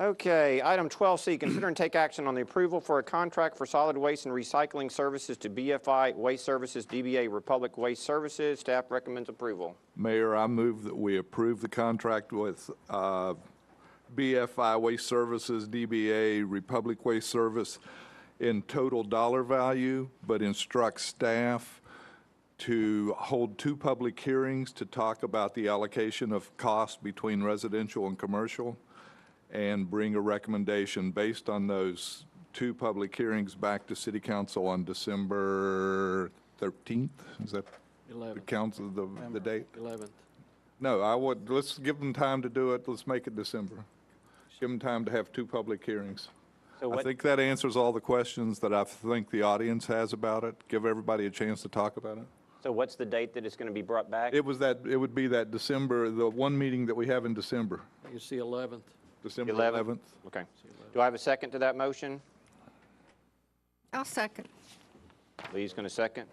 Okay, item 12C, consider and take action on the approval for a contract for solid waste and recycling services to BFI Waste Services, DBA Republic Waste Services. Staff recommends approval. Mayor, I move that we approve the contract with BFI Waste Services, DBA Republic Waste Service in total dollar value, but instruct staff to hold 2 public hearings to talk about the allocation of costs between residential and commercial, and bring a recommendation based on those 2 public hearings back to City Council on December 13th. Is that 11th. the council, the date? 11th. No, let's give them time to do it. Let's make it December. Give them time to have 2 public hearings. So I what, think that answers all the questions that I think the audience has about it. Give everybody a chance to talk about it. so what's the date that it's going to be brought back? It would be that December, the one meeting that we have in December, You see 11th. December 11th? 11th. Okay. Do I have a second to that motion? I'll second. Lee's going to second.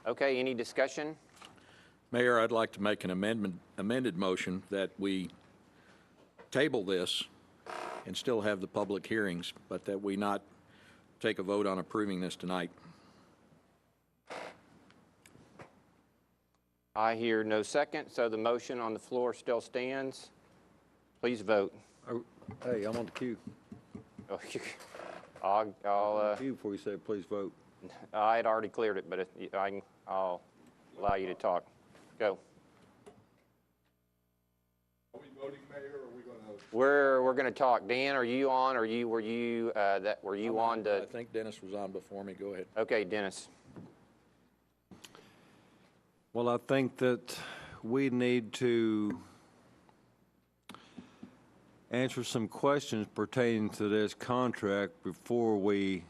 Okay, any discussion? Mayor, I'd like to make an amended motion that we table this and still have the public hearings, but that we not take a vote on approving this tonight. I hear no second, so the motion on the floor still stands. Please vote. Hey, I'm on the queue. I'll Queue before you say please vote. I had already cleared it, but I'll allow you to talk. Go. Are we voting, Mayor, or are we going to? We're going to talk. Dan, are you on? Were you on to? I think Dennis was on before me. Go ahead. Okay, Dennis. Well, I think that we need to answer some questions pertaining to this contract before we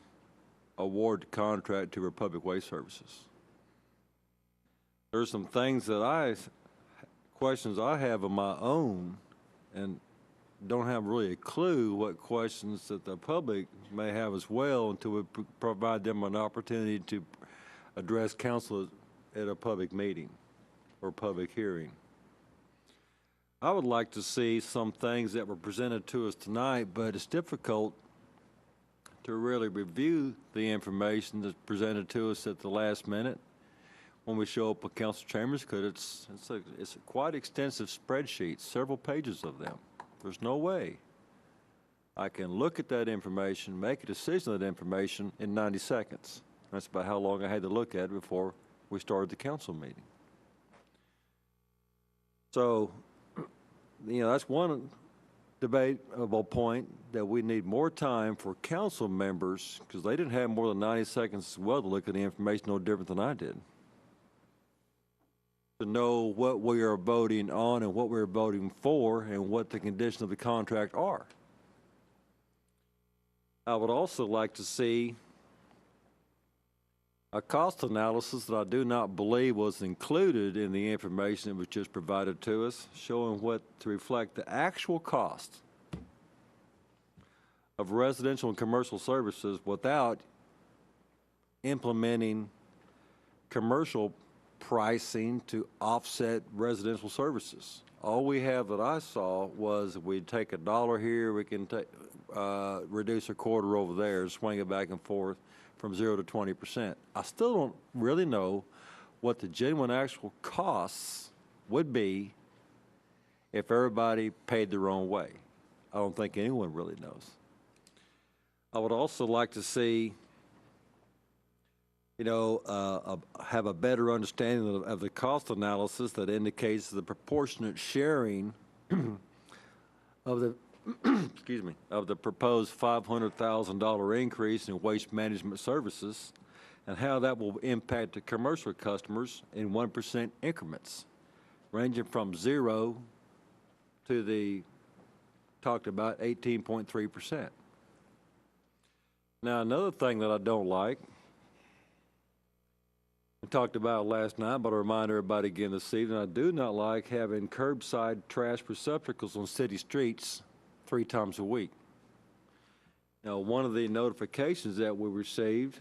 award the contract to Republic Waste Services. There's some things that questions I have of my own, and don't have really a clue what questions that the public may have as well until we provide them an opportunity to address council at a public meeting or public hearing. I would like to see some things that were presented to us tonight, but it's difficult to really review the information that's presented to us at the last minute when we show up at council chambers, because it's a quite extensive spreadsheet, several pages of them. There's no way I can look at that information, make a decision on that information in 90 seconds. That's about how long I had to look at it before we started the council meeting. So, that's one debatable point, that we need more time for council members, because they didn't have more than 90 seconds as well to look at the information no different than I did, to know what we are voting on and what we're voting for and what the conditions of the contract are. I would also like to see a cost analysis that I do not believe was included in the information that was just provided to us, showing what to reflect the actual cost of residential and commercial services without implementing commercial pricing to offset residential services. All we have that I saw was we'd take $1 here, we can reduce a quarter over there, swing it back and forth from 0 to 20%. I still don't really know what the genuine actual costs would be if everybody paid their own way. I don't think anyone really knows. I would also like to see, have a better understanding of the cost analysis that indicates the proportionate sharing of the of the proposed $500,000 increase in waste management services, and how that will impact the commercial customers in 1% increments, ranging from 0 to the talked about 18.3%. Now, another thing that I don't like, we talked about last night, but I'll remind everybody again this evening, I do not like having curbside trash receptacles on city streets 3 times a week. Now, one of the notifications that we received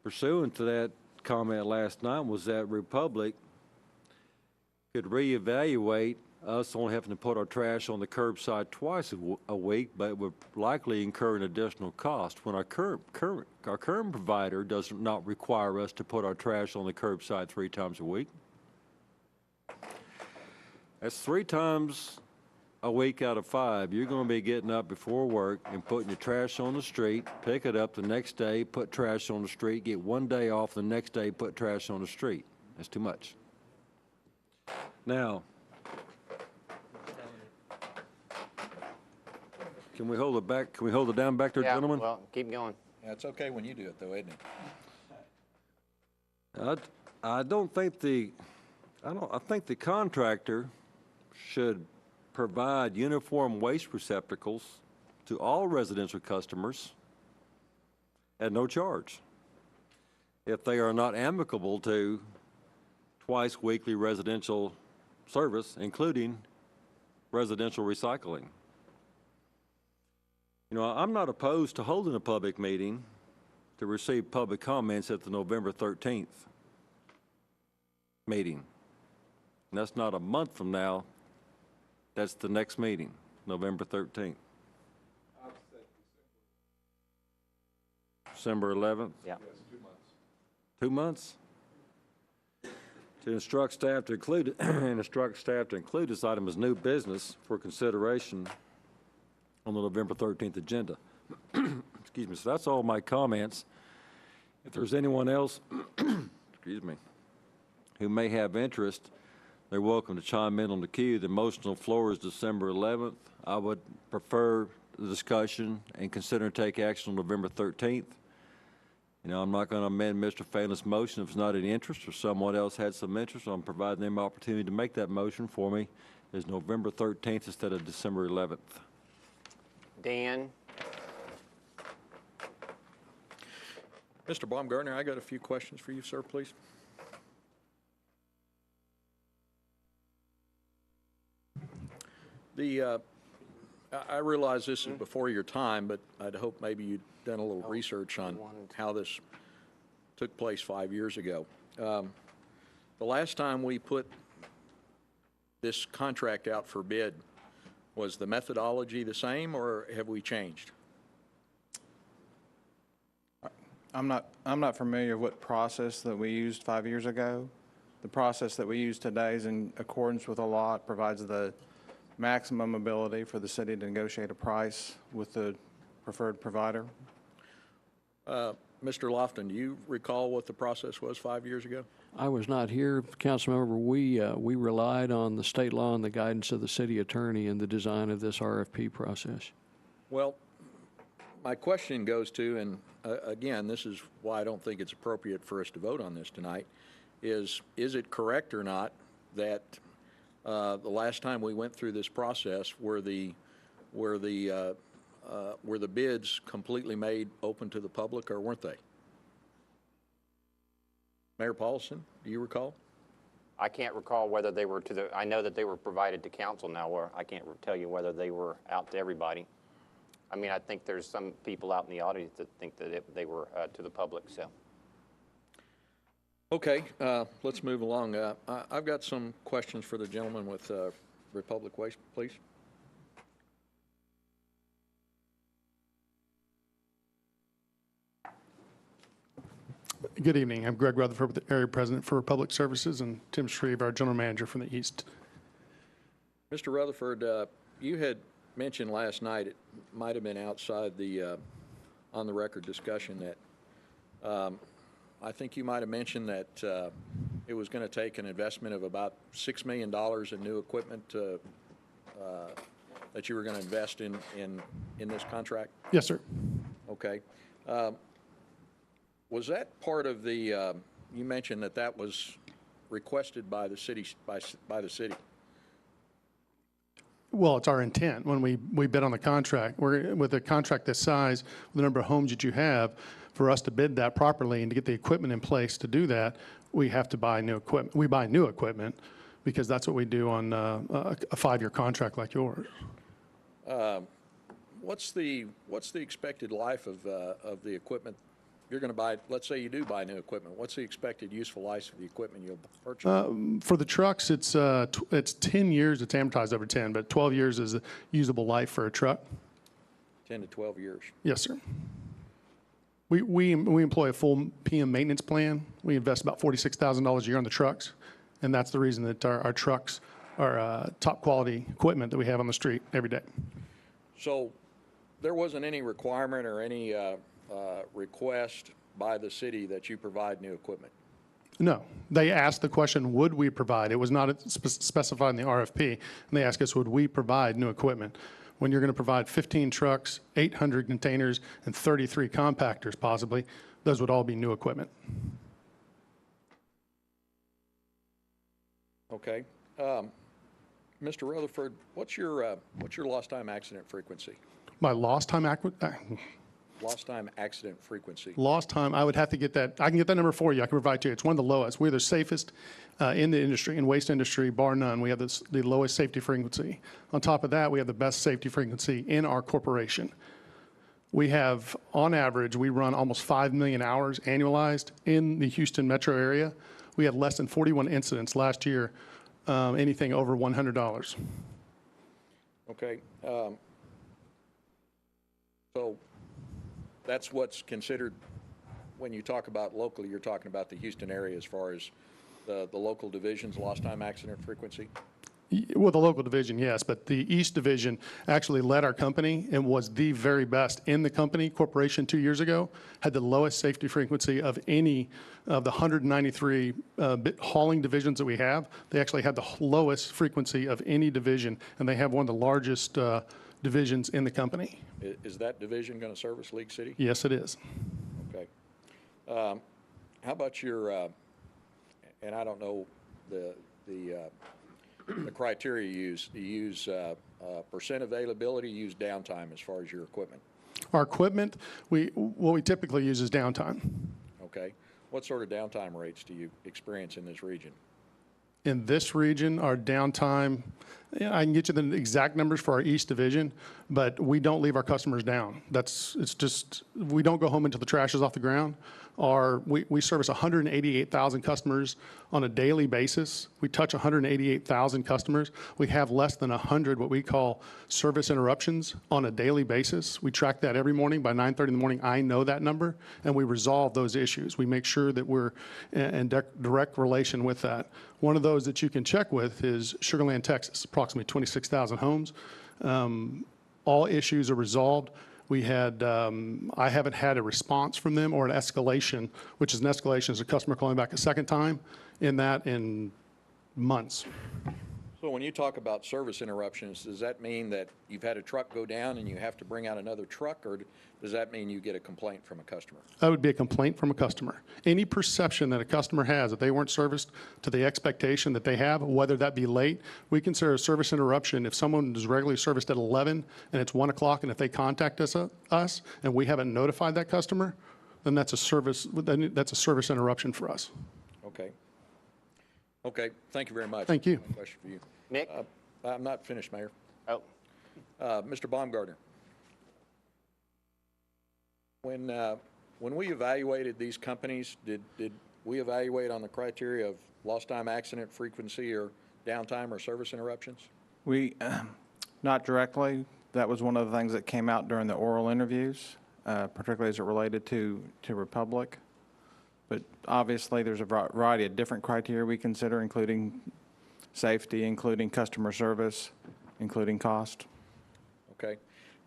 pursuant to that comment last night was that Republic could reevaluate us only having to put our trash on the curbside twice a week, but it would likely incur an additional cost when our current provider does not require us to put our trash on the curbside 3 times a week. That's 3 times a week out of 5. You're going to be getting up before work and putting your trash on the street, pick it up the next day, put trash on the street, get 1 day off, the next day put trash on the street. That's too much. Now, can we hold it back? Can we hold it down back there, Yeah, gentlemen? well, keep going. Yeah, it's okay when you do it, though, isn't it? I think the contractor should provide uniform waste receptacles to all residential customers at no charge if they are not amicable to twice weekly residential service, including residential recycling. You know, I'm not opposed to holding a public meeting to receive public comments at the November 13th meeting. And that's not a month from now. That's the next meeting, November 13th. December 11th? Yeah. 2 months? To instruct staff to include, this item as new business for consideration on the November 13th agenda. Excuse me. So that's all my comments. If there's anyone else, excuse me, who may have interest, they're welcome to chime in on the queue. The motion on the floor is December 11th. I would prefer the discussion and consider and take action on November 13th. You know, I'm not going to amend Mr. Phelan's motion if it's not any interest or someone else had some interest. I'm providing them opportunity to make that motion for me. Is November 13th instead of December 11th. Dan? Mr. Baumgartner, I got a few questions for you, sir, please. I realize this is before your time, but I'd hope maybe you'd done a little research on how this took place 5 years ago. The last time we put this contract out for bid, was the methodology the same, or have we changed? I'm not familiar with what process that we used 5 years ago. The process that we use today is in accordance with the law. It provides the maximum ability for the city to negotiate a price with the preferred provider. Mr. Lofton, do you recall what the process was 5 years ago? I was not here, Councilmember. We relied on the state law and the guidance of the city attorney in the design of this RFP process. Well, my question goes to, and again, this is why I don't think it's appropriate for us to vote on this tonight, is it correct or not that the last time we went through this process were the bids completely made open to the public, or weren't they? Mayor Paulson, do you recall? I can't recall whether they were I know that they were provided to council now, or I can't tell you whether they were out to everybody. I mean, I think there's some people out in the audience that think that they were to the public, so. Okay, let's move along. I've got some questions for the gentleman with Republic Waste, please. Good evening. I'm Greg Rutherford, the Area President for Public Services, and Tim Shreve, our General Manager from the East. Mr. Rutherford, you had mentioned last night, it might have been outside the on-the-record discussion, that I think you might have mentioned that it was going to take an investment of about $6 million in new equipment that you were going to invest in this contract? Yes, sir. Okay. Was that part of the, you mentioned that was requested by the city, by the city? Well, it's our intent when we bid on the contract. With a contract this size, with the number of homes that you have, for us to bid that properly and to get the equipment in place to do that, we have to buy new equipment. We buy new equipment because that's what we do on a 5-year contract like yours. What's the expected life of the equipment you're going to buy, let's say you do buy new equipment, what's the expected useful life of the equipment you'll purchase? For the trucks, it's 10 years. It's amortized over 10, but 12 years is a usable life for a truck. 10 to 12 years. Yes, sir. We employ a full PM maintenance plan. We invest about $46,000 a year on the trucks, and that's the reason that our trucks are top quality equipment that we have on the street every day. So there wasn't any requirement or any request by the city that you provide new equipment? No, they asked the question, would we provide? It was not specified in the RFP, and they asked us, would we provide new equipment? When you're going to provide 15 trucks, 800 containers, and 33 compactors possibly, those would all be new equipment. Okay. Mr. Rutherford, what's your lost time accident frequency? My lost time Lost time accident frequency. Lost time, I would have to get that. I can get that number for you. I can provide to you. It's one of the lowest. We're the safest in the industry, in waste industry, bar none. We have the lowest safety frequency. On top of that, we have the best safety frequency in our corporation. We have, on average, we run almost 5 million hours annualized in the Houston metro area. We had less than 41 incidents last year, anything over $100. Okay. So that's what's considered, when you talk about locally, you're talking about the Houston area as far as the local division's lost time accident frequency? Well, the local division, yes, but the East Division actually led our company and was the very best in the company. Corporation 2 years ago had the lowest safety frequency of any of the 193 hauling divisions that we have. They actually had the lowest frequency of any division, and they have one of the largest divisions in the company. Is that division going to service League City? Yes, it is. Okay. How about your, and I don't know the criteria you use. Do you use percent availability, you use downtime as far as your equipment? Our equipment, what we typically use is downtime. Okay. What sort of downtime rates do you experience in this region? In this region, our downtime, I can get you the exact numbers for our East Division, but we don't leave our customers down. It's just, we don't go home until the trash is off the ground. We service 188,000 customers on a daily basis. We touch 188,000 customers. We have less than 100 what we call service interruptions on a daily basis. We track that every morning. By 9:30 in the morning, I know that number, and we resolve those issues. We make sure that we're in direct relation with that. One of those that you can check with is Sugar Land, Texas, approximately 26,000 homes. All issues are resolved. We had, I haven't had a response from them or an escalation, which is an escalation is a customer calling back a second time in months. So when you talk about service interruptions, does that mean that you've had a truck go down and you have to bring out another truck, or does that mean you get a complaint from a customer? That would be a complaint from a customer. Any perception that a customer has that they weren't serviced to the expectation that they have, whether that be late, we consider a service interruption if someone is regularly serviced at 11 and it's 1 o'clock, and if they contact us and we haven't notified that customer, then that's a service interruption for us. Okay. Okay, thank you very much. Thank you. One question for you. Nick? I'm not finished, Mayor. Oh, Mr. Baumgartner, when we evaluated these companies, did we evaluate on the criteria of lost time accident frequency or downtime or service interruptions? We, not directly. That was one of the things that came out during the oral interviews, particularly as it related to Republic. But obviously, there's a variety of different criteria we consider, including safety, including customer service, including cost. Okay.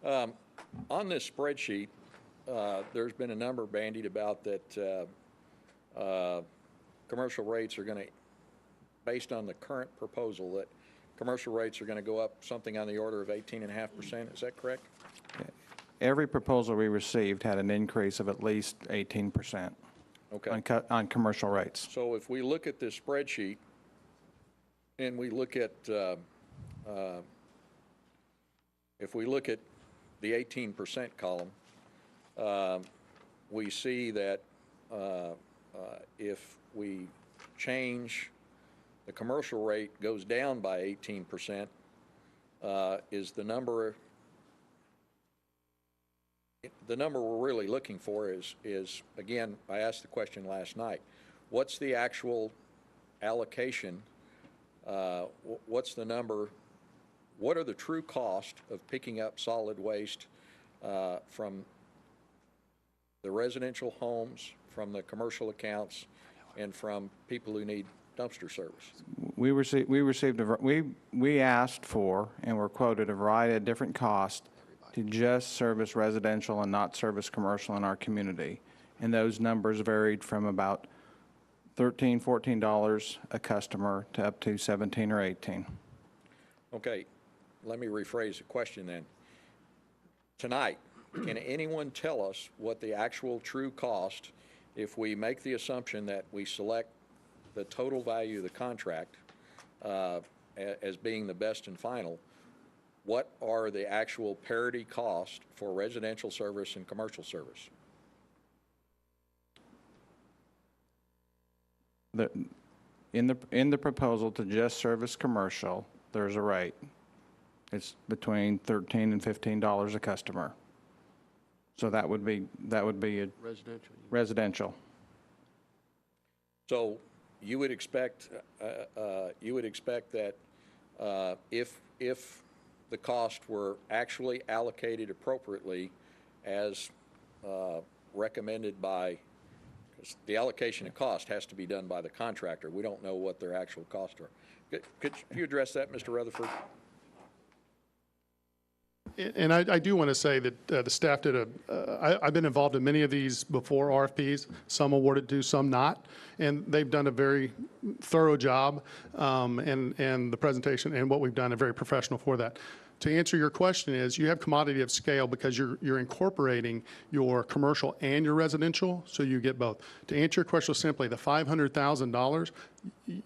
On this spreadsheet, there's been a number bandied about that commercial rates are going to, based on the current proposal, that commercial rates are going to go up something on the order of 18.5%. Is that correct? Every proposal we received had an increase of at least 18%. Okay. On commercial rates. So if we look at this spreadsheet and we look at if we look at the 18% column, we see that if we change the commercial rate goes down by 18%, is the number the number we're really looking for is, again, I asked the question last night, what's the actual allocation? What's the number? What are the true cost of picking up solid waste from the residential homes, from the commercial accounts, and from people who need dumpster service? We asked for and were quoted a variety of different costs to just service residential and not service commercial in our community. And those numbers varied from about $13, $14 a customer to up to $17 or $18. Okay, let me rephrase the question then. Tonight, can anyone tell us what the actual true cost, if we make the assumption that we select the total value of the contract as being the best and final, what are the actual parity cost for residential service and commercial service? In the proposal to just service commercial, there's a rate. It's between $13 and $15 a customer. So that would be a residential. So you would expect that if the cost were actually allocated appropriately as recommended by, because the allocation of cost has to be done by the contractor. We don't know what their actual costs are. Could you address that, Mr. Rutherford? And I do want to say that the staff did I've been involved in many of these before RFPs, some awarded to, some not, and they've done a very thorough job, and the presentation and what we've done are very professional for that. To answer your question is, you have commodity of scale because you're incorporating your commercial and your residential, so you get both. To answer your question simply, the $500,000,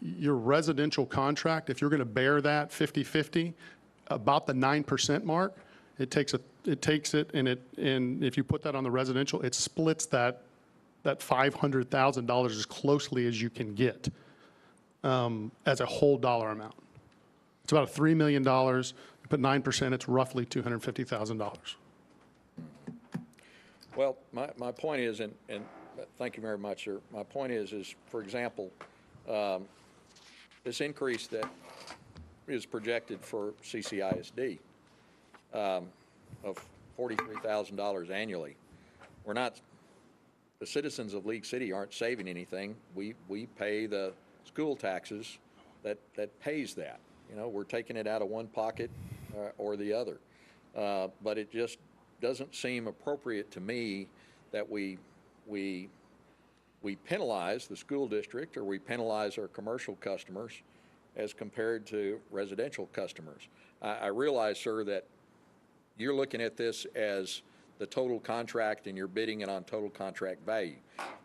your residential contract, if you're going to bear that 50-50, about the 9% mark, it takes it and if you put that on the residential, it splits that $500,000 as closely as you can get as a whole dollar amount. It's about $3 million. You put 9%, it's roughly $250,000. Well, my point is, and thank you very much, sir. My point is for example, this increase that is projected for CCISD of $43,000 annually. We're not, the citizens of League City aren't saving anything. We pay the school taxes that pays that. You know, we're taking it out of one pocket or the other. But it just doesn't seem appropriate to me that we penalize the school district or we penalize our commercial customers as compared to residential customers. I realize, sir, that you're looking at this as the total contract and you're bidding it on total contract value.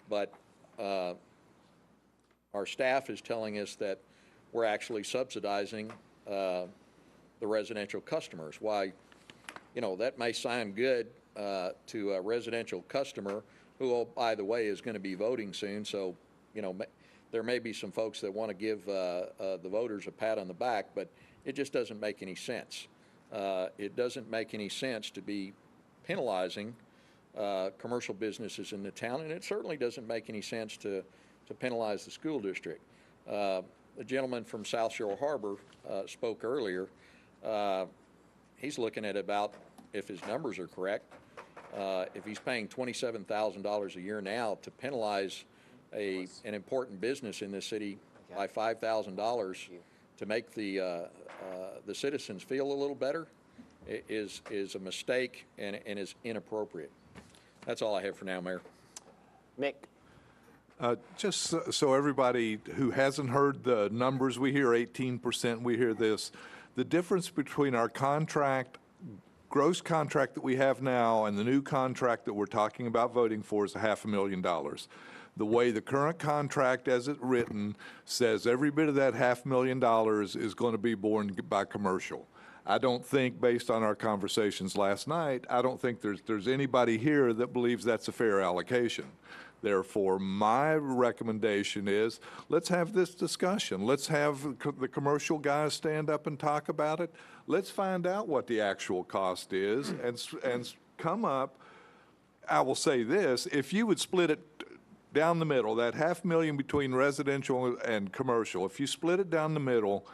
But our staff is telling us that we're actually subsidizing the residential customers. Why, you know, that may sound good to a residential customer who, oh, by the way, is going to be voting soon. So, you know, there may be some folks that want to give the voters a pat on the back, but it just doesn't make any sense. It doesn't make any sense to be penalizing commercial businesses in the town, and it certainly doesn't make any sense to penalize the school district. The gentleman from South Shore Harbor spoke earlier. He's looking at about, if his numbers are correct, if he's paying $27,000 a year now to penalize an important business in this city by $5,000 to make the citizens feel a little better is a mistake and is inappropriate. That's all I have for now, Mayor. Mick? Just so everybody who hasn't heard the numbers, we hear 18%, we hear this. The difference between our contract, gross contract that we have now and the new contract that we're talking about voting for is $500,000. The way the current contract as it's written says every bit of that $500,000 is going to be borne by commercial. I don't think, based on our conversations last night, I don't think there's anybody here that believes that's a fair allocation. Therefore, my recommendation is let's have this discussion. Let's have the commercial guys stand up and talk about it. Let's find out what the actual cost is and come up I will say this, if you would split it down the middle, that 500,000 between residential and commercial, if you split it down the middle,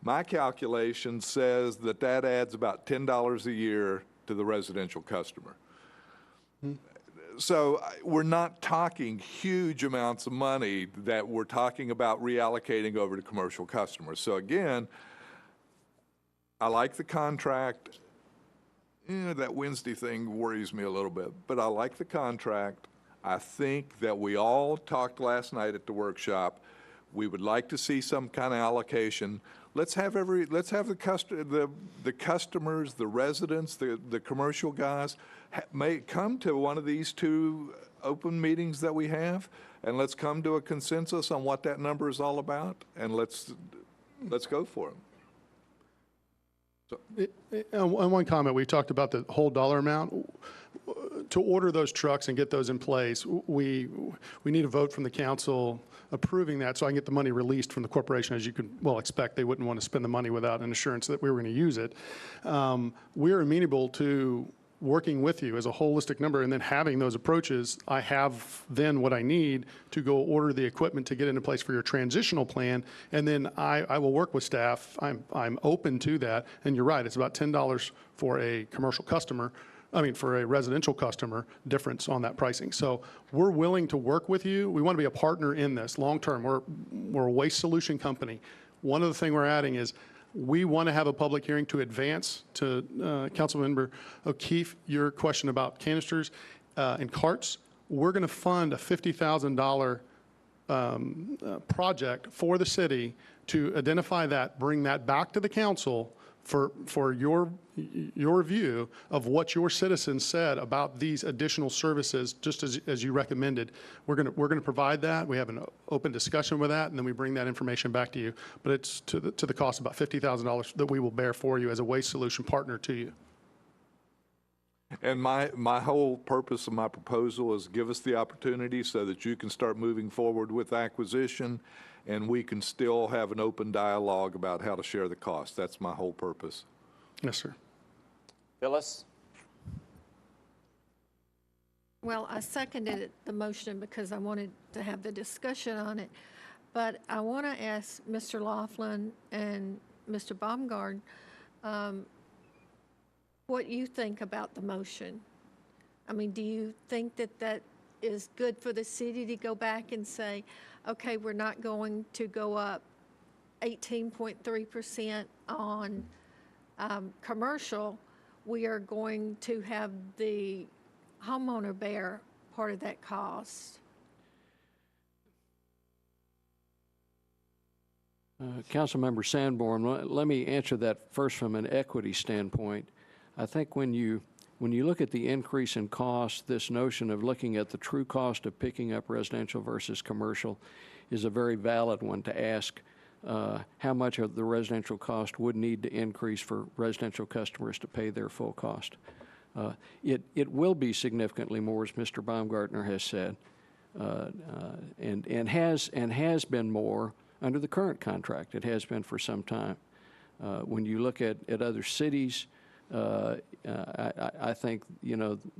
my calculation says that that adds about $10 a year to the residential customer. So we're not talking huge amounts of money that we're talking about reallocating over to commercial customers. So again, I like the contract. That Wednesday thing worries me a little bit, but I like the contract. I think that we all talked last night at the workshop. We would like to see some kind of allocation. Let's have the customers, the residents, the commercial guys may come to one of these two open meetings that we have, and let's come to a consensus on what that number is all about, and let's go for it. And one comment, we talked about the whole dollar amount. To order those trucks and get those in place, we need a vote from the council approving that so I can get the money released from the corporation. As you could well expect, they wouldn't want to spend the money without an assurance that we were going to use it. We're amenable to working with you as a holistic number and then having those approaches. I have then what I need to go order the equipment to get into place for your transitional plan, and then I will work with staff. I'm open to that, and you're right, it's about $10 for a commercial customer, for a residential customer, difference on that pricing. So we're willing to work with you. We want to be a partner in this long-term. We're a waste solution company. One of the things we're adding is we want to have a public hearing to advance to Councilmember O'Keefe, your question about canisters and carts. We're going to fund a $50,000 project for the city to identify that, bring that back to the council for your view of what your citizens said about these additional services, just as you recommended. We're going to provide that. We have an open discussion with that, and then we bring that information back to you. But it's to the cost of about $50,000 that we will bear for you as a waste solution partner to you. And my whole purpose of my proposal is give us the opportunity so that you can start moving forward with acquisition, and we can still have an open dialogue about how to share the cost. That's my whole purpose. Yes, sir. Phyllis? Well, I seconded the motion because I wanted to have the discussion on it. But I want to ask Mr. Laughlin and Mr. Baumgart what you think about the motion. Do you think that is good for the city to go back and say, okay, we're not going to go up 18.3% on commercial. We are going to have the homeowner bear part of that cost? Councilmember Sanborn, let me answer that first from an equity standpoint. I think when you look at the increase in cost, this notion of looking at the true cost of picking up residential versus commercial is a very valid one to ask how much of the residential cost would need to increase for residential customers to pay their full cost. It will be significantly more, as Mr. Baumgartner has said, and has been more under the current contract. It has been for some time. When you look at other cities, I think,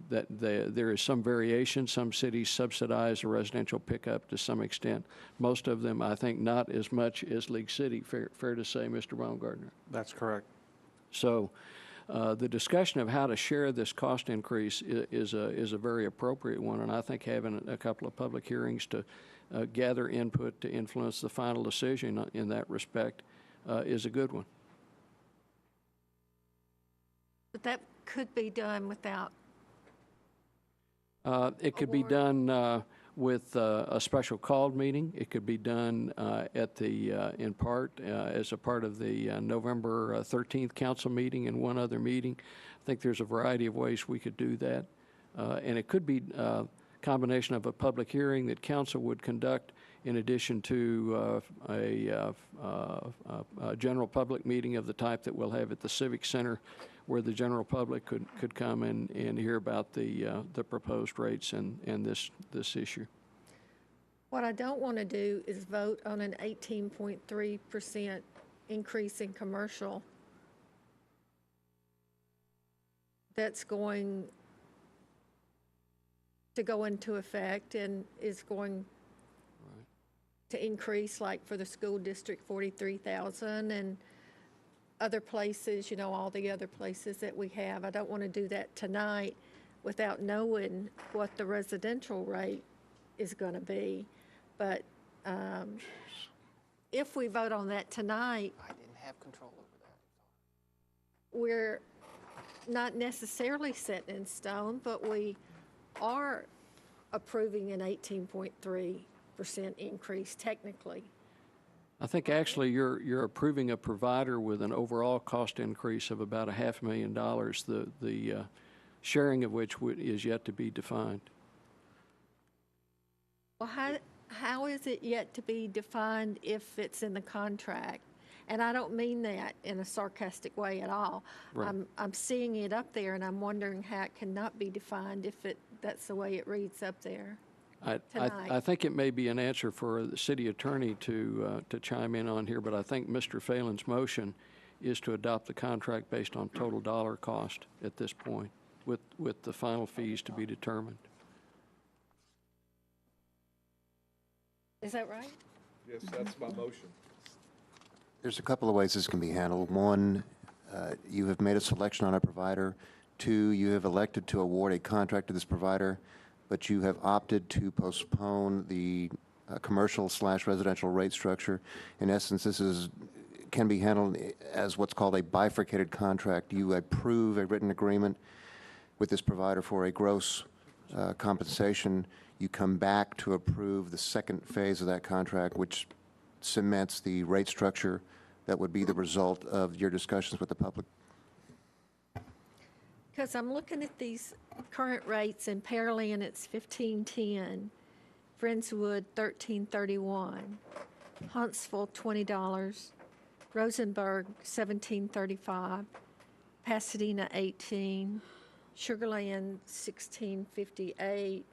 that there is some variation. Some cities subsidize a residential pickup to some extent. Most of them, I think, not as much as League City. Fair to say, Mr. Baumgartner? That's correct. So the discussion of how to share this cost increase is a very appropriate one, and I think having a couple of public hearings to gather input to influence the final decision in that respect is a good one. But that could be done without. It could be done with a special called meeting. It could be done in part as a part of the November 13th council meeting and one other meeting. I think there's a variety of ways we could do that. And it could be a combination of a public hearing that council would conduct in addition to a general public meeting of the type that we'll have at the Civic Center, where the general public could come and hear about the proposed rates and this issue. What I don't want to do is vote on an 18.3% increase in commercial that's going to go into effect and is going to increase, like for the school district, 43,000, and other places, you know, all the other places that we have. I don't want to do that tonight without knowing what the residential rate is going to be. But if we vote on that tonight, I didn't have control over that. we're not necessarily set in stone, but we are approving an 18.3% increase technically. I think actually you're approving a provider with an overall cost increase of about $500,000, the sharing of which is yet to be defined. Well, how is it yet to be defined if it's in the contract? And I don't mean that in a sarcastic way at all. Right. I'm seeing it up there, and I'm wondering how it cannot be defined if that's the way it reads up there. I think it may be an answer for the city attorney to chime in on here, but I think Mr. Phelan's motion is to adopt the contract based on total dollar cost at this point, with the final fees to be determined. Is that right? Yes, that's my motion. There's a couple of ways this can be handled. One, you have made a selection on a provider. Two, you have elected to award a contract to this provider, but you have opted to postpone the commercial/residential rate structure. In essence, this can be handled as what's called a bifurcated contract. You approve a written agreement with this provider for a gross compensation. You come back to approve the second phase of that contract, which cements the rate structure that would be the result of your discussions with the public. Because I'm looking at these current rates, in Pearland it's $15.10, Friendswood $13.31, Huntsville $20, Rosenberg $17.35, Pasadena $18, Sugarland $16.58,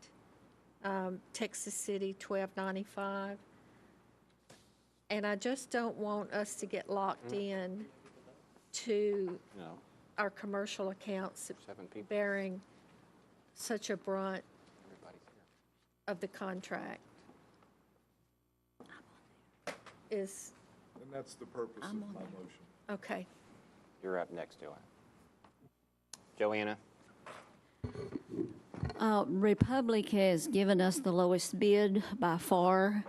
Texas City $12.95. And I just don't want us to get locked in to No. our commercial accounts 7 people. bearing such a brunt Everybody's here. of the contract. Is, And that's the purpose of my motion. okay. You're up next, Joanne. Joanna? Republic has given us the lowest bid by far,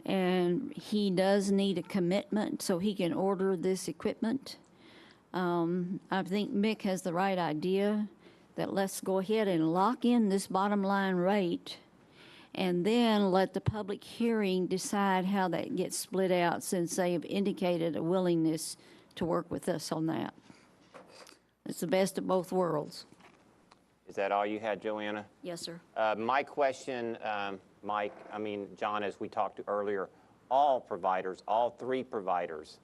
and he does need a commitment so he can order this equipment. I think Mick has the right idea that let's go ahead and lock in this bottom line rate and then let the public hearing decide how that gets split out, since they have indicated a willingness to work with us on that. It's the best of both worlds. Is that all you had, Joanna? Yes, sir. My question, John, as we talked to earlier, all providers, all 3 providers,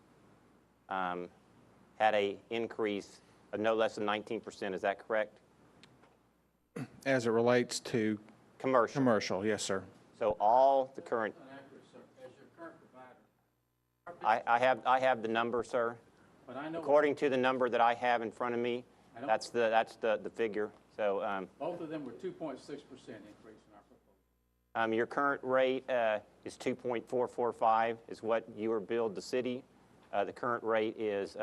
had a increase of no less than 19%. Is that correct? As it relates to Commercial. commercial, yes, sir. So all the current. I have the number, sir. But I know According to the number that I have in front of me, that's the figure. So both of them were 2.6% increase in our proposal. your current rate is 2.445 is what you were billed the city. The current rate is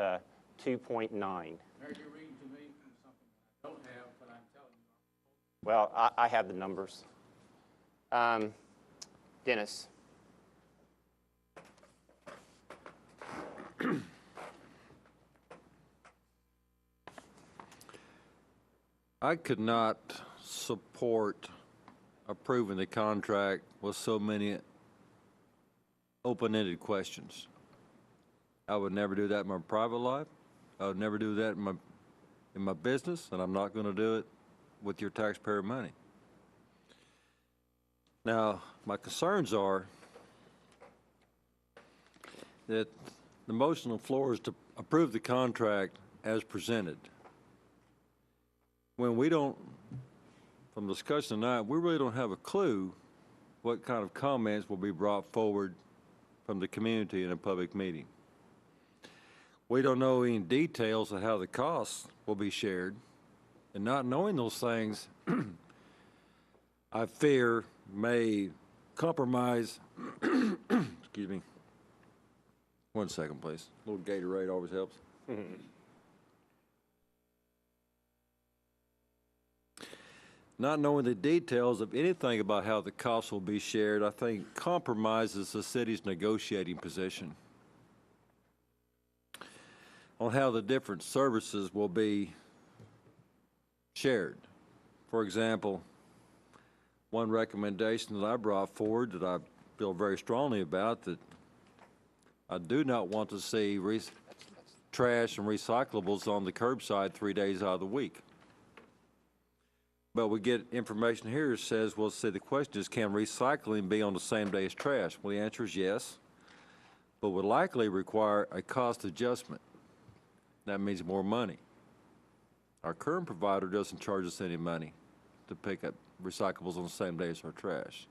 2.9. Mary, you're reading to me from something I don't have, but I'm telling you. Well, I have the numbers. Dennis. I could not support approving the contract with so many open-ended questions. I would never do that in my private life. I would never do that in my business, and I'm not going to do it with your taxpayer money. Now, my concerns are that the motion on the floor is to approve the contract as presented. When we don't, from discussion tonight, we really don't have a clue what kind of comments will be brought forward from the community in a public meeting. We don't know any details of how the costs will be shared, and not knowing those things, I fear may compromise, excuse me. 1 second, please. A little Gatorade always helps. Not knowing the details of anything about how the costs will be shared, I think compromises the city's negotiating position on how the different services will be shared. For example, one recommendation that I brought forward that I feel very strongly about, that I do not want to see trash and recyclables on the curbside 3 days out of the week. But we get information here that says, well, see, the question is, can recycling be on the same day as trash? Well, the answer is yes, but would likely require a cost adjustment. That means more money. Our current provider doesn't charge us any money to pick up recyclables on the same day as our trash.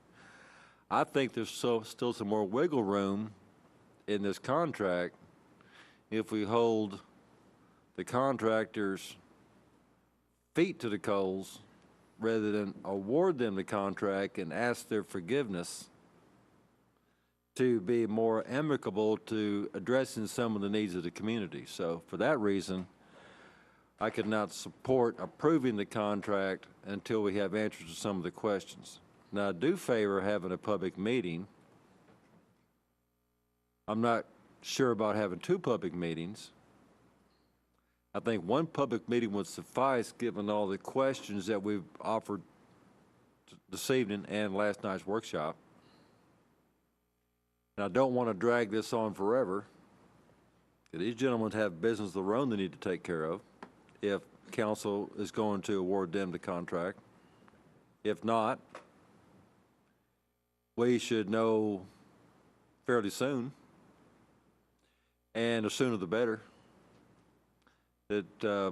I think there's still some more wiggle room in this contract if we hold the contractors' feet to the coals rather than award them the contract and ask their forgiveness to be more amicable to addressing some of the needs of the community. So for that reason, I could not support approving the contract until we have answers to some of the questions. Now, I do favor having a public meeting. I'm not sure about having 2 public meetings. I think 1 public meeting would suffice given all the questions that we've offered this evening and last night's workshop. And I don't want to drag this on forever. These gentlemen have business of their own they need to take care of if council is going to award them the contract. If not, we should know fairly soon, and the sooner the better. It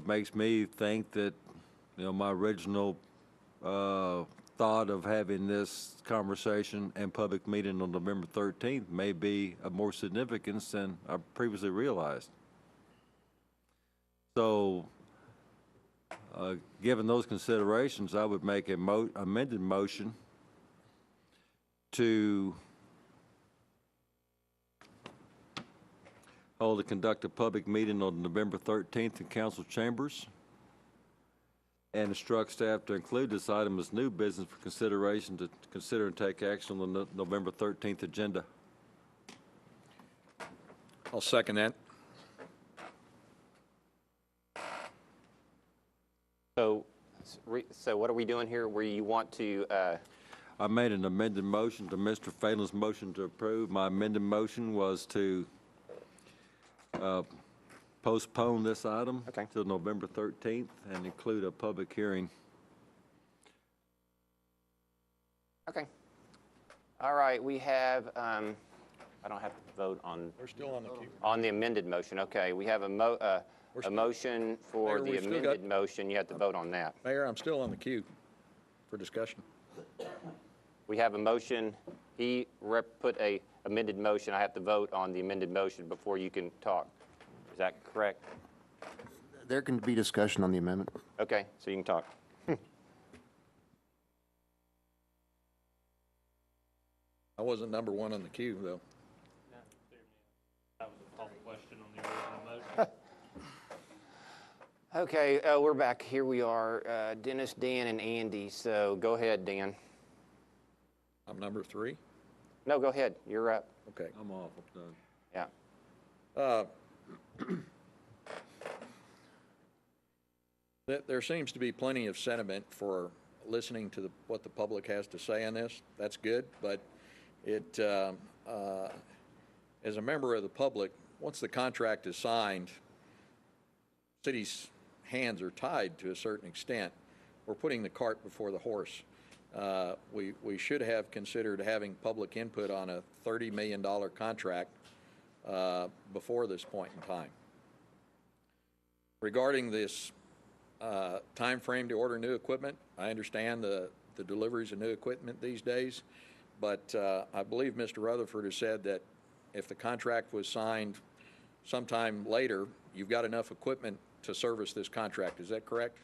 makes me think that, my original thought of having this conversation and public meeting on November 13th may be of more significance than I previously realized. So, given those considerations, I would make a amended motion to hold to conduct a public meeting on November 13th in council chambers and instruct staff to include this item as new business for consideration to consider and take action on the November 13th agenda. I'll second that. So what are we doing here, where you want to, I made an amended motion to Mr. Phelan's motion to approve. My amended motion was to postpone this item till November 13th and include a public hearing. okay. All right, we have, I don't have to vote on. We're still on the queue. On the amended motion, okay. We have a motion for Mayor, the we've still amended motion. You have to vote on that. Mayor, I'm still on the queue for discussion. We have a motion. He put a amended motion. I have to vote on the amended motion before you can talk. Is that correct? There can be discussion on the amendment. Okay, so you can talk. I wasn't number 1 on the queue, though. That was a call question on the original motion. Okay, we're back. Here we are, Dennis, Dan, and Andy. So go ahead, Dan. I'm number 3? No, go ahead. You're up. Okay. I'm off. I'm done. Yeah. There seems to be plenty of sentiment for listening to what the public has to say on this. That's good, but it, as a member of the public, once the contract is signed, city's hands are tied to a certain extent. We're putting the cart before the horse. We should have considered having public input on a $30 million contract before this point in time. Regarding this time frame to order new equipment, I understand the deliveries of new equipment these days, but I believe Mr. Rutherford has said that if the contract was signed sometime later, you've got enough equipment to service this contract. Is that correct?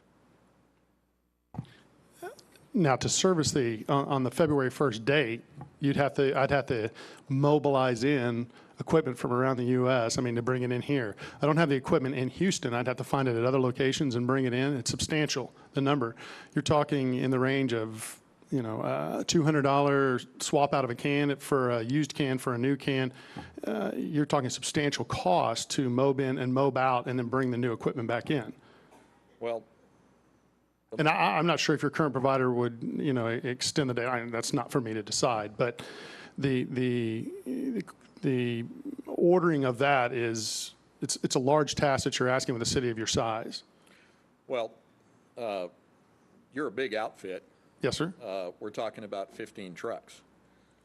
Now, to service on the February 1st date, I'd have to mobilize in equipment from around the U.S., I mean, to bring it in here. I don't have the equipment in Houston. I'd have to find it at other locations and bring it in. It's substantial, the number. You're talking in the range of, $200 swap out of a can for a used can for a new can. You're talking substantial cost to mob in and mob out and then bring the new equipment back in. Well, And I'm not sure if your current provider would, extend the date. That's not for me to decide. But the ordering of that it's a large task that you're asking with a city of your size. well, you're a big outfit. Yes, sir. We're talking about 15 trucks.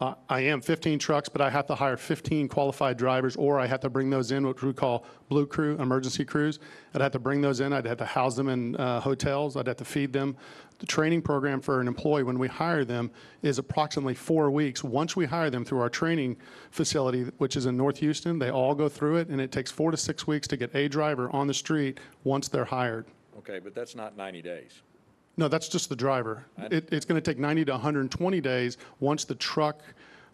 I am 15 trucks, but I have to hire 15 qualified drivers, or I have to bring those in, what we call blue crew, emergency crews. I'd have to bring those in. I'd have to house them in hotels. I'd have to feed them. The training program for an employee, when we hire them, is approximately 4 weeks. Once we hire them through our training facility, which is in North Houston, they all go through it, and it takes 4 to 6 weeks to get a driver on the street once they're hired. Okay, but that's not 90 days. No, that's just the driver. It's going to take 90 to 120 days once the truck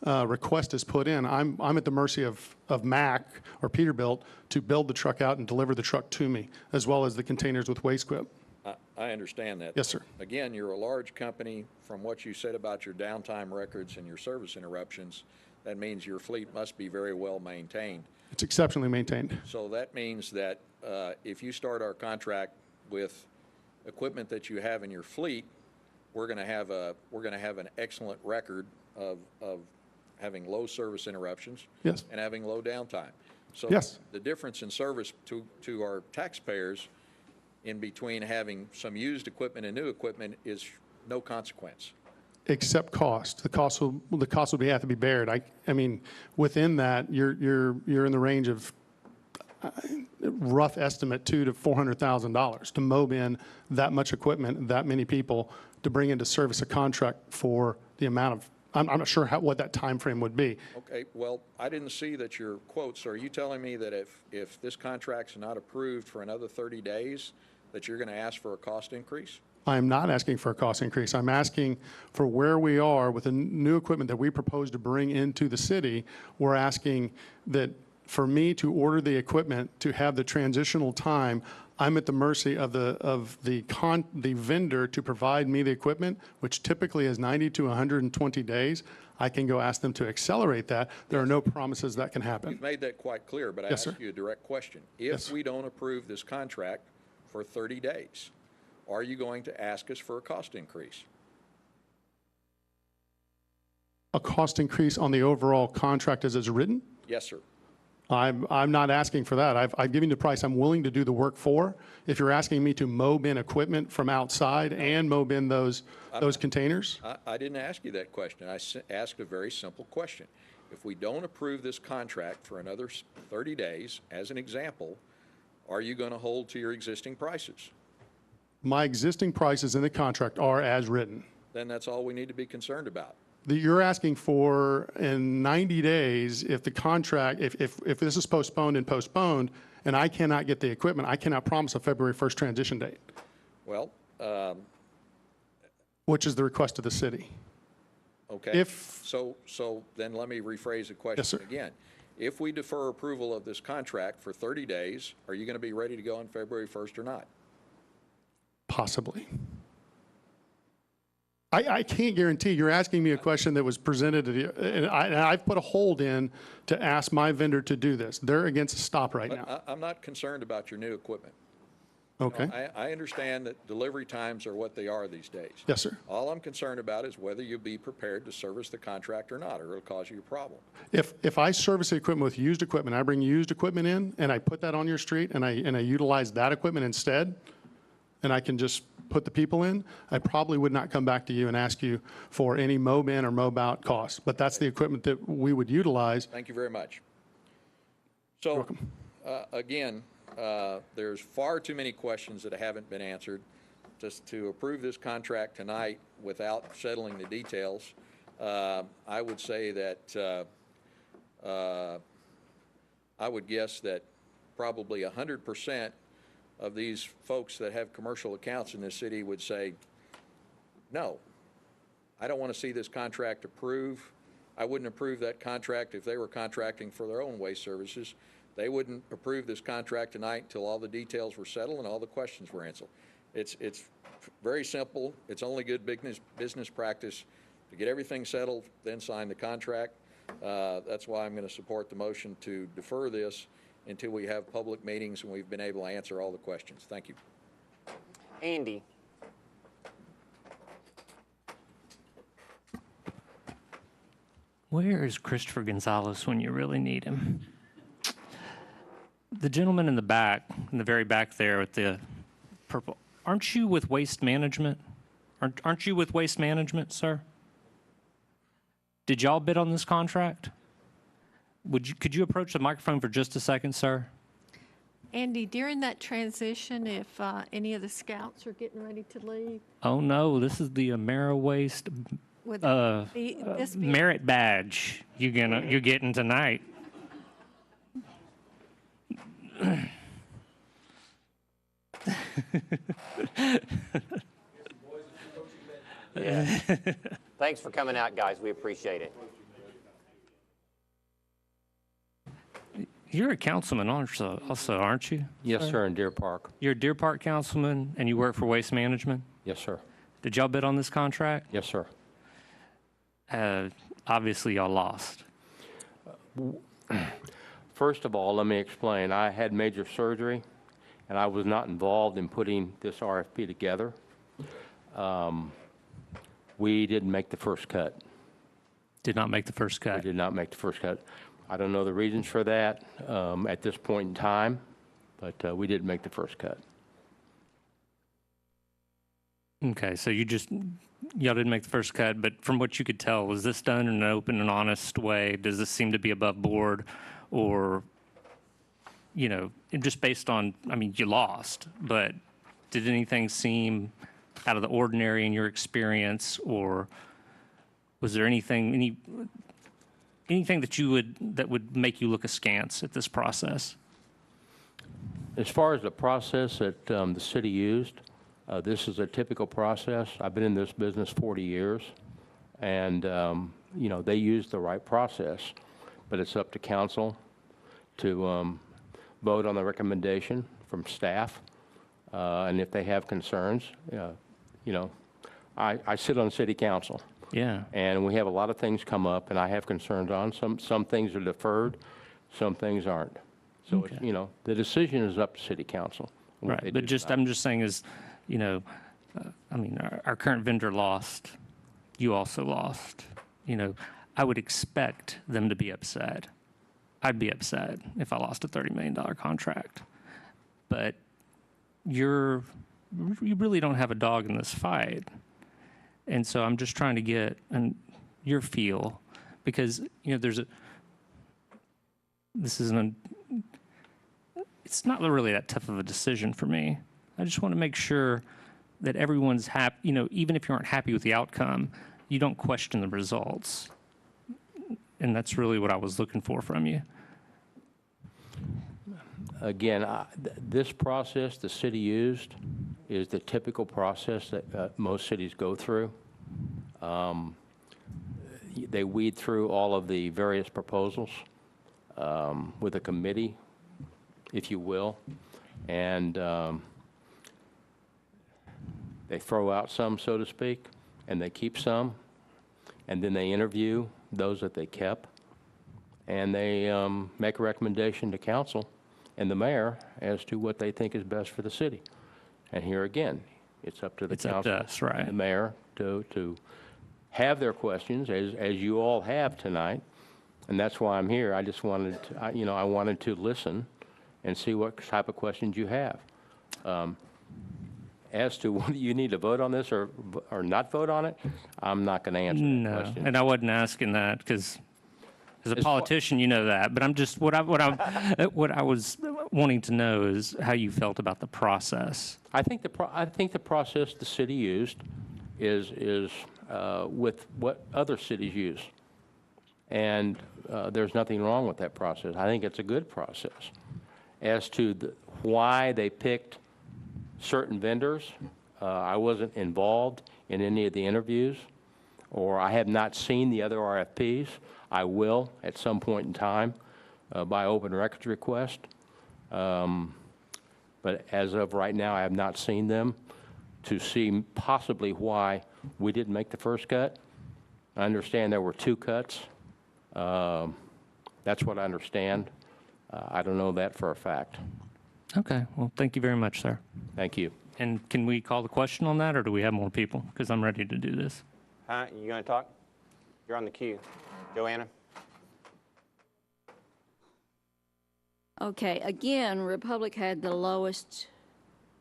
request is put in. I'm at the mercy of Mac or Peterbilt to build the truck out and deliver the truck to me, as well as the containers with waste equip. I understand that. Yes, sir. Again, you're a large company. From what you said about your downtime records and your service interruptions, that means your fleet must be very well maintained. It's exceptionally maintained. So that means that if you start our contract with equipment that you have in your fleet, we're going to have an excellent record of having low service interruptions. Yes. And having low downtime. So Yes. the difference in service to our taxpayers in between having some used equipment and new equipment is no consequence. Except cost. The cost will have to be bared. I mean, within that, you're in the range of rough estimate $200,000 to $400,000 to mob in that much equipment, that many people to bring into service a contract for the amount of. I'm not sure what that time frame would be. Okay, well, I didn't see that your quotes. Are you telling me that if this contract's not approved for another 30 days, that you're going to ask for a cost increase? I am not asking for a cost increase. I'm asking for where we are with the new equipment that we propose to bring into the city. We're asking that for me to order the equipment, to have the transitional time, I'm at the mercy of the vendor to provide me the equipment, which typically is 90 to 120 days. I can go ask them to accelerate that. There are no promises that can happen. You've made that quite clear, but I Yes, asked sir. you a direct question. Yes, If sir. we don't approve this contract for 30 days, are you going to ask us for a cost increase? A cost increase on the overall contract as it's written? Yes, sir. I'm not asking for that. I've given you the price I'm willing to do the work for. If you're asking me to mob in equipment from outside and mob in those containers, I didn't ask you that question. I asked a very simple question. If we don't approve this contract for another 30 days, as an example, are you going to hold to your existing prices? my existing prices in the contract are as written. Then that's all we need to be concerned about. You're asking for in 90 days, if the contract, if this is postponed and I cannot get the equipment, I cannot promise a February 1st transition date, Well, which is the request of the city. okay. So then let me rephrase the question Yes, sir. again. If we defer approval of this contract for 30 days, are you going to be ready to go on February 1st or not? Possibly. I can't guarantee. You're asking me a question that was presented to you, and I've put a hold in to ask my vendor to do this. They're against a stop right now. I'm not concerned about your new equipment. Okay. I understand that delivery times are what they are these days. Yes, sir. All I'm concerned about is whether you'll be prepared to service the contract or not, or it'll cause you a problem. If I service the equipment with used equipment, I bring used equipment in and I put that on your street and I utilize that equipment instead, and I can just put the people in, I probably would not come back to you and ask you for any mob in or mob out costs. But that's the equipment that we would utilize. Thank you very much. So, again, there's far too many questions that haven't been answered. Just to approve this contract tonight without settling the details, I would say that I would guess that probably 100% of these folks that have commercial accounts in this city would say, no, I don't want to see this contract approved. I wouldn't approve that contract if they were contracting for their own waste services. They wouldn't approve this contract tonight until all the details were settled and all the questions were answered. It's very simple. It's only good business practice to get everything settled, then sign the contract. That's why I'm going to support the motion to defer this until we have public meetings and we've been able to answer all the questions. Thank you. Andy? Where is Christopher Gonzalez when you really need him? The gentleman in the back, in the very back there with the purple, aren't you with Waste Management? Aren't you with Waste Management, sir? Did y'all bid on this contract? Could you approach the microphone for just a second, sir? Andy, during that transition, if any of the scouts are getting ready to leave, Oh no, this is the Amera Waste would this be merit badge you're getting tonight. Yeah. Thanks for coming out, guys. We appreciate it. You're a councilman also, aren't you? Yes, sir, in Deer Park. You're a Deer Park councilman, and you work for Waste Management? Yes, sir. Did y'all bid on this contract? Yes, sir. Obviously, y'all lost. First of all, let me explain. I had major surgery, and I was not involved in putting this RFP together. We didn't make the first cut. Did not make the first We cut. did not make the first cut. I don't know the reasons for that at this point in time, but we didn't make the first cut. Okay, so y'all didn't make the first cut, but from what you could tell, was this done in an open and honest way? Does this seem to be above board? Or, just based on, you lost, but did anything seem out of the ordinary in your experience? Or was there anything that would make you look askance at this process? As far as the process that the city used, this is a typical process. I've been in this business 40 years, and, they use the right process, but it's up to council to vote on the recommendation from staff, and if they have concerns, I sit on city council. Yeah. And we have a lot of things come up, and I have concerns on. Some things are deferred, some things aren't. So, Okay. the decision is up to city council. what they Right, but do tonight. I'm just saying our current vendor lost, you also lost. I would expect them to be upset. I'd be upset if I lost a $30 million contract. But you really don't have a dog in this fight. And so I'm just trying to get your feel, because, it's not really that tough of a decision for me. I just want to make sure that everyone's happy, even if you aren't happy with the outcome, you don't question the results. And that's really what I was looking for from you. Again, this process the city used is the typical process that most cities go through. They weed through all of the various proposals with a committee, if you will, and they throw out some, so to speak, and they keep some, and then they interview those that they kept, and they make a recommendation to council and the mayor as to what they think is best for the city. And here again, it's up to the It's up council to us, right. and the mayor to have their questions, as you all have tonight, and that's why I'm here. I just wanted to, I wanted to listen and see what type of questions you have. As to whether you need to vote on this or not vote on it, I'm not going to answer that No, question. and I wasn't asking that because as a politician, you know that. But I'm just what I was wanting to know is how you felt about the process. I think the process the city used is with what other cities use, and there's nothing wrong with that process. I think it's a good process. As to why they picked certain vendors, I wasn't involved in any of the interviews or I have not seen the other RFPs. I will at some point in time by open records request. But as of right now, I have not seen them to see possibly why we didn't make the first cut. I understand there were 2 cuts. That's what I understand. I don't know that for a fact. Okay, well, thank you very much, sir. Thank you. And can we call the question on that, or do we have more people? Because I'm ready to do this. Huh? You gonna talk? You're on the queue. Joanna? Okay, again, Republic had the lowest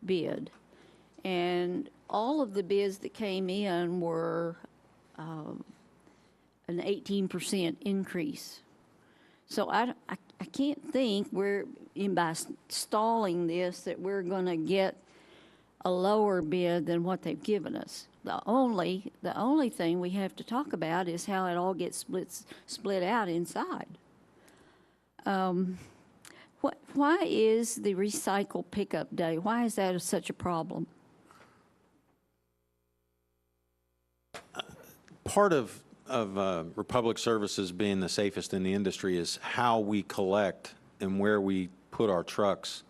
bid, and all of the bids that came in were an 18% increase. So I can't think by stalling this, that we're going to get a lower bid than what they've given us. The only thing we have to talk about is how it all gets split out inside. Why is the recycle pickup day? Why is that such a problem? Part of Republic Services being the safest in the industry is how we collect and where we put our trucks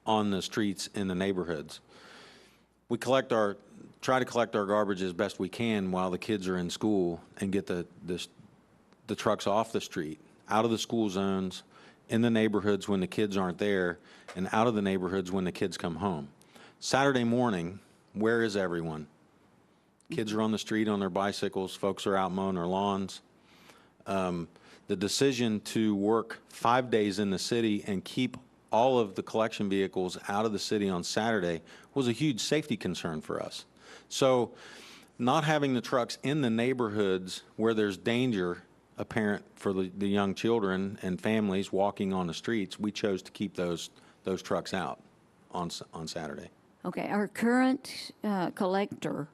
on the streets in the neighborhoods. We try to collect our garbage as best we can while the kids are in school and get the trucks off the street, out of the school zones, in the neighborhoods when the kids aren't there, and out of the neighborhoods when the kids come home. Saturday morning, where is everyone? Kids are on the street on their bicycles, folks are out mowing their lawns. The decision to work 5 days in the city and keep all of the collection vehicles out of the city on Saturday was a huge safety concern for us. So not having the trucks in the neighborhoods where there's danger apparent for the young children and families walking on the streets, we chose to keep those trucks out on Saturday. Okay, our current collector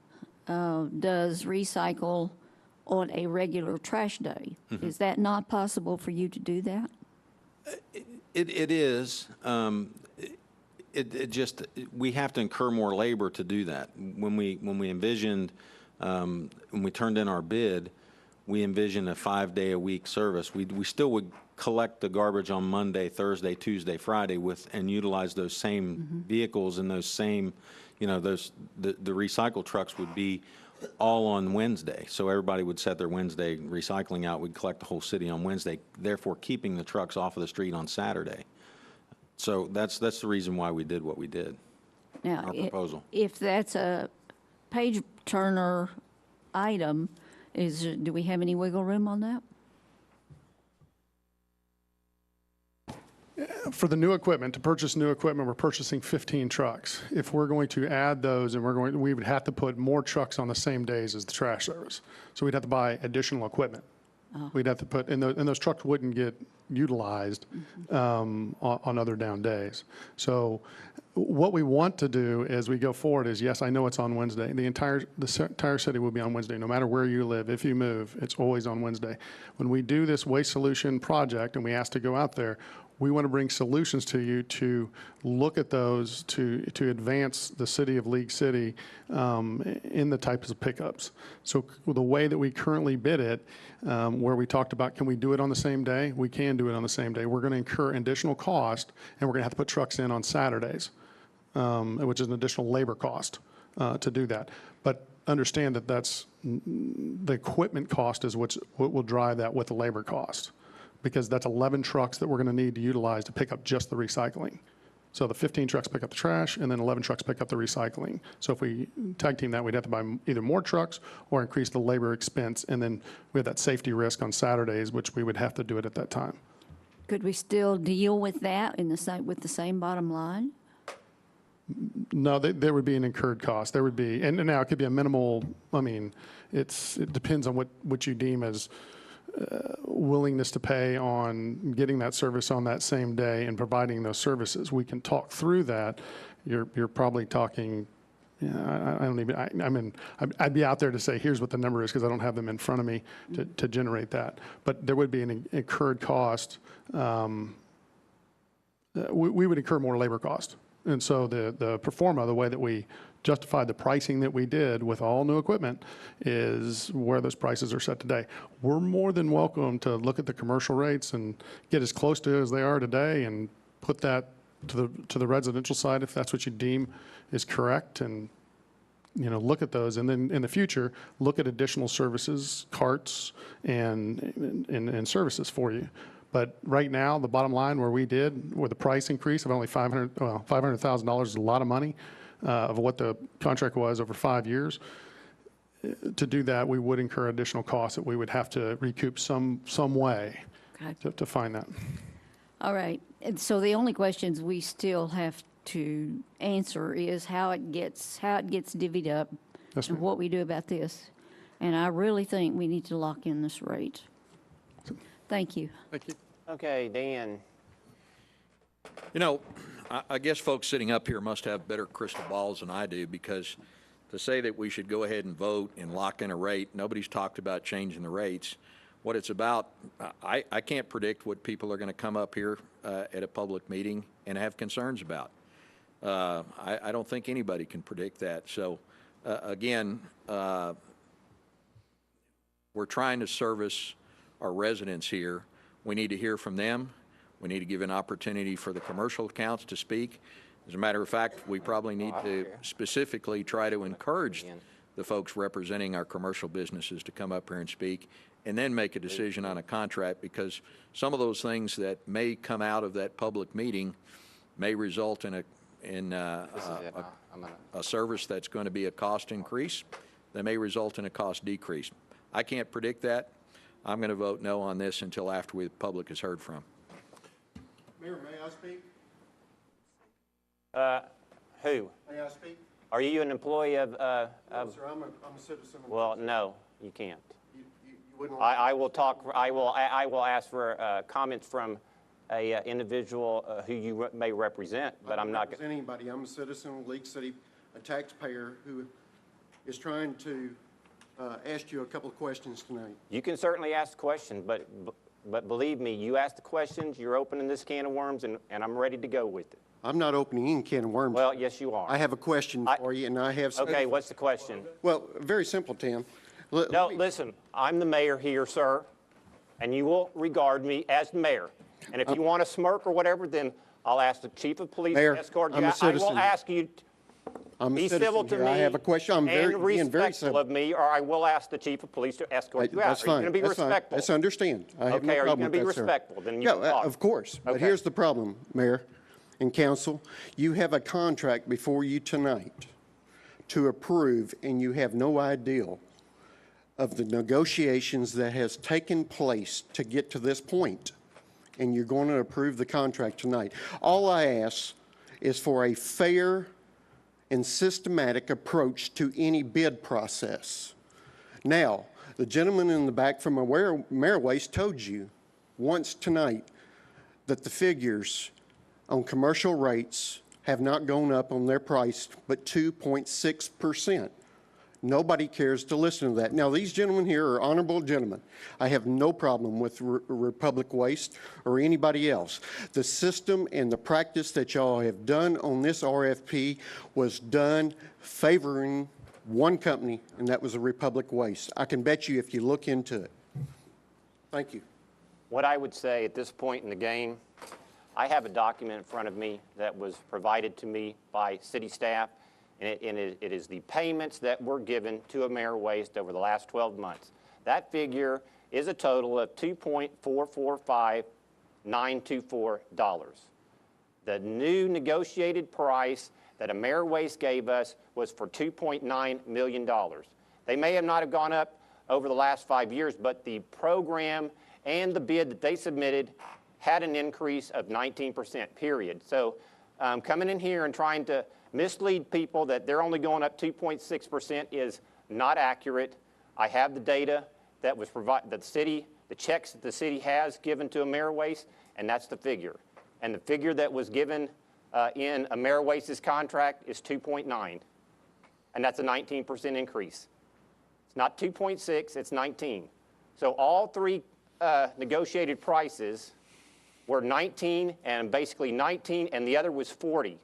does recycle on a regular trash day. Mm-hmm. Is that not possible for you to do that? It is. We have to incur more labor to do that. When we envisioned, when we turned in our bid, we envisioned a 5-day-a-week service. We still would collect the garbage on Monday, Thursday, Tuesday, Friday and utilize those same vehicles and those same, the recycle trucks would be all on Wednesday. So everybody would set their Wednesday recycling out. We'd collect the whole city on Wednesday, therefore keeping the trucks off of the street on Saturday. So that's the reason why we did what we did. Now, our proposal. If that's a page turner item, do we have any wiggle room on that? For the new equipment, to purchase new equipment, we're purchasing 15 trucks. If we're going to add those, and we would have to put more trucks on the same days as the trash service. So we'd have to buy additional equipment. Oh. We'd have to put, and those trucks wouldn't get utilized on other down days. So what we want to do as we go forward is, yes, I know it's on Wednesday. The entire city will be on Wednesday. No matter where you live, if you move, it's always on Wednesday. When we do this waste solution project and we ask to go out there, we want to bring solutions to you to look at those to advance the city of League City in the types of pickups. So the way that we currently bid it, where we talked about can we do it on the same day? We can do it on the same day. We're going to incur additional cost, and we're going to have to put trucks in on Saturdays, which is an additional labor cost to do that. But understand that that's the equipment cost is what will drive that with the labor cost, because that's 11 trucks that we're going to need to utilize to pick up just the recycling. So the 15 trucks pick up the trash, and then 11 trucks pick up the recycling. So if we tag team that, we'd have to buy either more trucks or increase the labor expense, and then we have that safety risk on Saturdays, which we would have to do it at that time. Could we still deal with that with the same bottom line? No, there would be an incurred cost. There would be, and now it could be a minimal, I mean, it depends on what you deem as willingness to pay on getting that service on that same day and providing those services. We can talk through that. You're probably talking, I'd be out there to say, here's what the number is, because I don't have them in front of me to generate that. But there would be an incurred cost. We would incur more labor cost And so the pro forma, the way that we justified the pricing that we did with all new equipment is where those prices are set today. We're more than welcome to look at the commercial rates and get as close to as they are today and put that to the residential side if that's what you deem is correct, and look at those, and then in the future look at additional services, carts and services for you. But right now, the bottom line where the price increase of only $500,000 is a lot of money of what the contract was over 5 years. To do that, we would incur additional costs that we would have to recoup some way to find that. All right. And so the only questions we still have to answer is how it gets divvied up, Yes, and ma'am. what we do about this. And I really think we need to lock in this rate. Thank you. Thank you. Okay, Dan. I guess folks sitting up here must have better crystal balls than I do, because to say that we should go ahead and vote and lock in a rate, nobody's talked about changing the rates. What it's about, I can't predict what people are going to come up here at a public meeting and have concerns about. I don't think anybody can predict that. So, again, we're trying to service our residents here. We need to hear from them. We need to give an opportunity for the commercial accounts to speak. As a matter of fact, we probably need to specifically try to encourage the folks representing our commercial businesses to come up here and speak, and then make a decision on a contract, because some of those things that may come out of that public meeting may result in a service that's going to be a cost increase. They may result in a cost decrease. I can't predict that. I'm going to vote no on this until after the public is heard from. Mayor, may I speak? Who? May I speak? Are you an employee of? No, sir, I'm a citizen. Well, no, you can't. You wouldn't. I will talk. I will ask for comments from a individual who you may represent, but I'm not. Anybody. I'm a citizen of League City, a taxpayer who is trying to ask you a couple of questions tonight. You can certainly ask the question, but believe me, you ask the questions, you're opening this can of worms, and I'm ready to go with it. I'm not opening any can of worms. Well, yes, you are. I have a question for you, and I have. Okay, what's the question? Well, very simple, Tim. No, listen, I'm the mayor here, sir, and you will regard me as the mayor. And if you want to smirk or whatever, then I'll ask the chief of police Mayor, to escort you I'm a out. I citizen. will ask you to be civil to me. I have a question. I'm being very respectful civil. of me, or I will ask the chief of police to escort you out. That's fine. Are you going to be That's fine. respectful? Let's understand. I have no Okay, are you problem going to be with that, sir. respectful? Then you Yeah, can talk. of course. But Okay. here's the problem, Mayor and Council. You have a contract before you tonight to approve, and you have no idea of the negotiations that has taken place to get to this point, and you're going to approve the contract tonight. All I ask is for a fair and systematic approach to any bid process. Now, the gentleman in the back from Ameriwaste told you once tonight that the figures on commercial rates have not gone up on their price but 2.6%. Nobody cares to listen to that. Now, these gentlemen here are honorable gentlemen. I have no problem with Republic Waste or anybody else. The system and the practice that y'all have done on this RFP was done favoring one company, and that was a Republic Waste. I can bet you if you look into it. Thank you. What I would say at this point in the game, I have a document in front of me that was provided to me by city staff, and it is the payments that were given to Ameriwaste over the last 12 months. That figure is a total of $2.445924. The new negotiated price that Ameriwaste gave us was for $2.9 million. They may have not have gone up over the last 5 years, but the program and the bid that they submitted had an increase of 19%, period. So coming in here and trying to mislead people that they're only going up 2.6% is not accurate. I have the data that was provided, the checks that the city has given to Ameriwaste, and that's the figure. And the figure that was given in Ameriwaste's contract is 2.9, and that's a 19% increase. It's not 2.6, it's 19. So all three negotiated prices were 19 and basically 19, and the other was 40.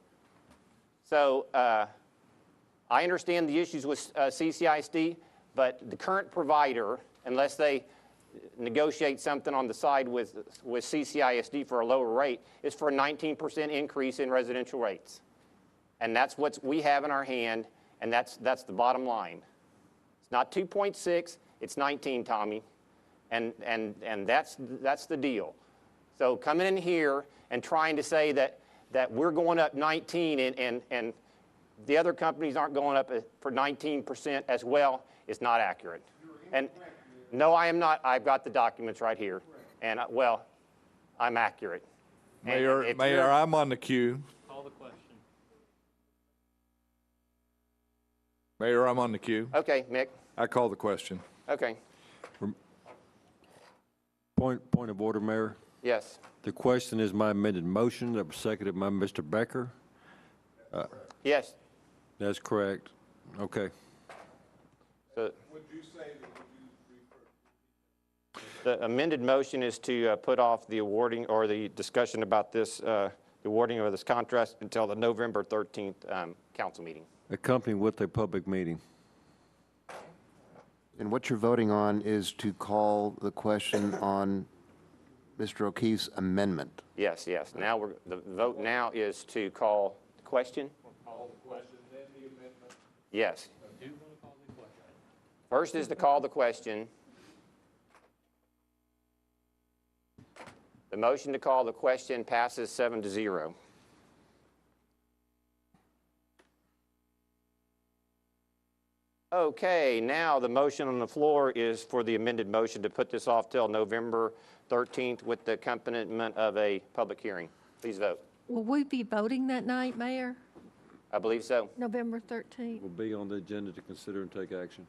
So I understand the issues with CCISD, but the current provider, unless they negotiate something on the side with CCISD for a lower rate, is for a 19% increase in residential rates. And that's what we have in our hand, and that's the bottom line. It's not 2.6, it's 19, Tommy, and that's the deal. So coming in here and trying to say that we're going up 19 and the other companies aren't going up for 19% as well is not accurate. And no, I am not. I've got the documents right here. And, well, I'm accurate. And Mayor, I'm on the queue. Call the question. Mayor, I'm on the queue. Okay, Mick. I call the question. Okay. Point of order, Mayor. Yes. The question is my amended motion that was seconded by Mr. Becker. Yes. That's correct. Okay. So, the amended motion is to put off the awarding or the discussion about this, the awarding of this contract until the November 13th council meeting. Accompanied with a public meeting. And what you're voting on is to call the question on Mr. O'Keefe's amendment. Yes, yes. Now the vote now is to call the question. Call the question, then the amendment. Yes. First is to call the question. The motion to call the question passes 7-0. Okay, now the motion on the floor is for the amended motion to put this off till November 13th with the accompaniment of a public hearing. Please vote. Will we be voting that night, Mayor? I believe so. November 13th? Will be on the agenda to consider and take action.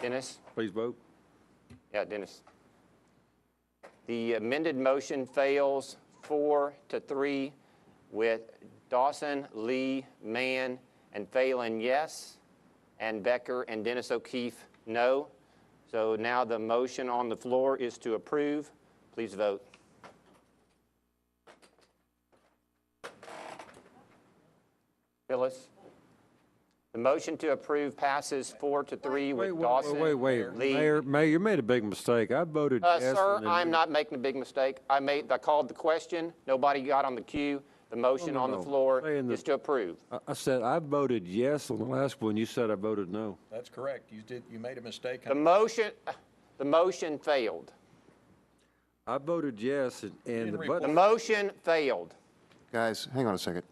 Dennis? Please vote. Yeah, Dennis. The amended motion fails 4-3 with Dawson, Lee, Mann, and Phelan, yes, and Becker and Dennis O'Keefe, no. So now the motion on the floor is to approve. Please vote. Phyllis? The motion to approve passes 4-3 with Dawson, Wait. Lee. Mayor, you made a big mistake. I voted yes. Sir, and then I'm not making a big mistake. I called the question. Nobody got on the queue. The motion on the floor is to approve. I said I voted yes on the last one. You said I voted no. That's correct. You made a mistake. The motion failed. I voted yes, and the The button. motion failed. Guys, hang on a second.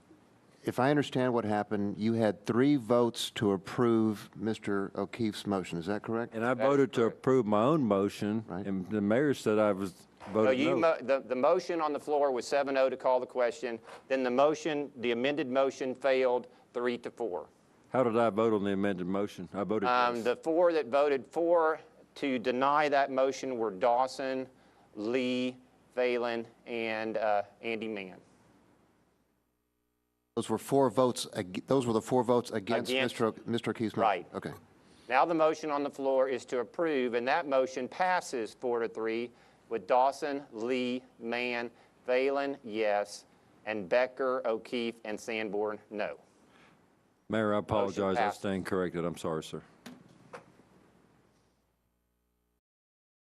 If I understand what happened, you had 3 votes to approve Mr. O'Keefe's motion. Is that correct? And I voted to approve my own motion, Right. and the mayor said I was voted no. The motion on the floor was 7-0 to call the question. Then the amended motion failed 3-4. How did I vote on the amended motion? I voted yes. The 4 that voted for to deny that motion were Dawson, Lee, Phelan, and Andy Mann. Those were 4 votes. Those were the 4 votes against Mr. O'Keefe's motion. Right. Okay. Now the motion on the floor is to approve, and that motion passes 4-3 with Dawson, Lee, Mann, Phelan, yes, and Becker, O'Keefe, and Sanborn, no. Mayor, I apologize. I passed. stand corrected. I'm sorry, sir.